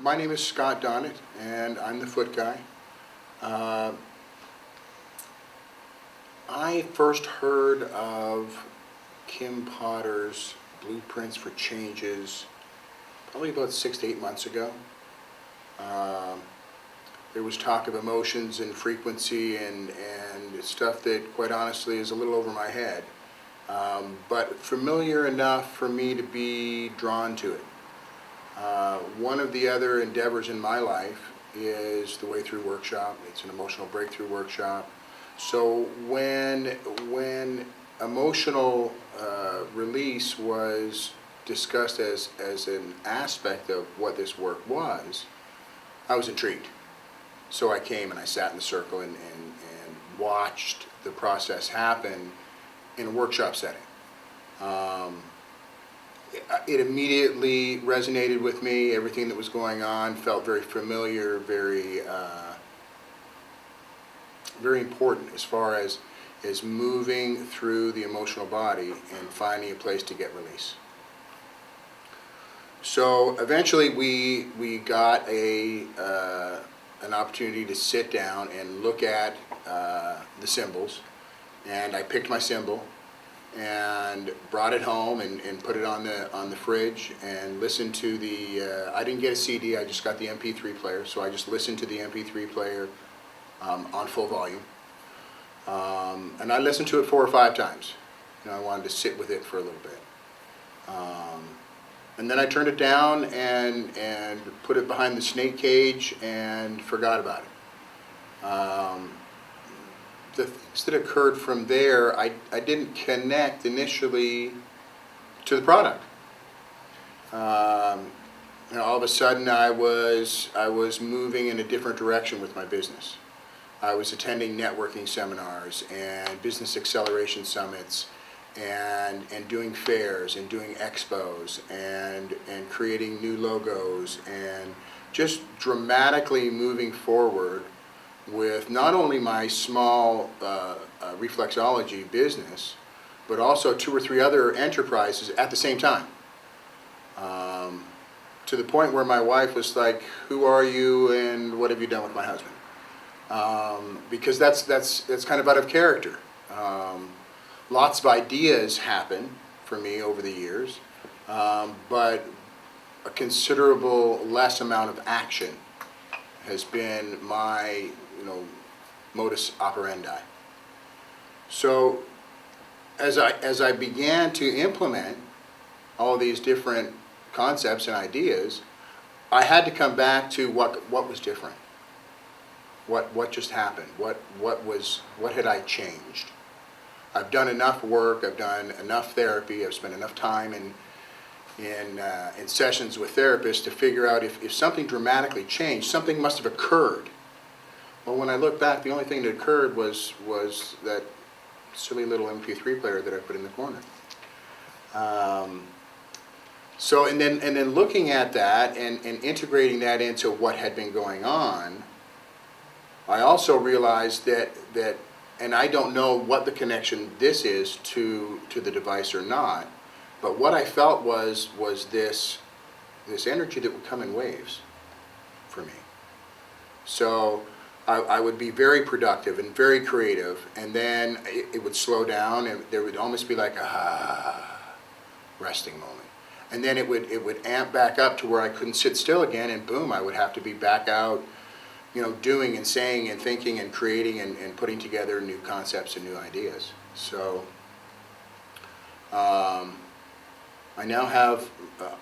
My name is Scott Donnett, and I'm the foot guy. I first heard of Kim Potter's Blueprints for Changes probably about 6 to 8 months ago. There was talk of emotions and frequency and stuff that, quite honestly, is a little over my head, but familiar enough for me to be drawn to it. One of the other endeavors in my life is the Way Through Workshop. It's an emotional breakthrough workshop. So when emotional release was discussed as an aspect of what this work was, I was intrigued. So I came and I sat in the circle and watched the process happen in a workshop setting. It immediately resonated with me. Everything that was going on felt very familiar, very important as far as moving through the emotional body and finding a place to get release. So eventually we got an opportunity to sit down and look at the symbols, and I picked my symbol and brought it home and put it on the fridge and listened to the, I didn't get a CD, I just got the mp3 player, so I just listened to the mp3 player on full volume. And I listened to it 4 or 5 times. I wanted to sit with it for a little bit. And then I turned it down and put it behind the snake cage and forgot about it. The things that occurred from there, I didn't connect initially to the product. All of a sudden I was moving in a different direction with my business. I was attending networking seminars and business acceleration summits and doing fairs and doing expos and creating new logos and just dramatically moving forward with not only my small reflexology business, but also 2 or 3 other enterprises at the same time. To the point where my wife was like, "Who are you and what have you done with my husband?" Because that's kind of out of character. Lots of ideas happen for me over the years, but a considerable less amount of action has been my modus operandi. So as I began to implement all these different concepts and ideas, I had to come back to what was different. What just happened? What had I changed? I've done enough work. I've done enough therapy. I've spent enough time in sessions with therapists to figure out if something dramatically changed. Something must have occurred. Well, when I look back, the only thing that occurred was that silly little mp3 player that I put in the corner. So and then looking at that and integrating that into what had been going on, I also realized that, and I don't know what the connection this is to the device or not, but what I felt was this energy that would come in waves for me. So I would be very productive and very creative, and then it would slow down, and there would almost be like a resting moment. And then it would amp back up to where I couldn't sit still again, and boom, I would have to be back out, doing and saying and thinking and creating and putting together new concepts and new ideas. So I now have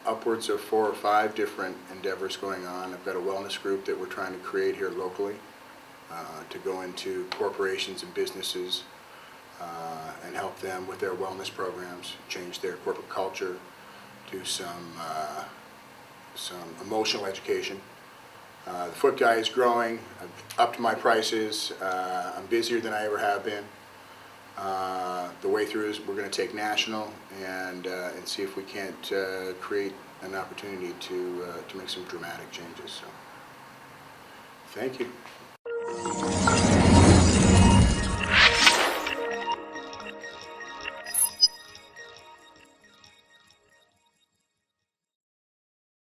upwards of 4 or 5 different endeavors going on. I've got a wellness group that we're trying to create here locally to go into corporations and businesses and help them with their wellness programs, change their corporate culture, do some emotional education. The Foot Guy is growing. I've upped my prices. I'm busier than I ever have been. The Way Through is we're going to take national and see if we can't create an opportunity to make some dramatic changes. So, thank you.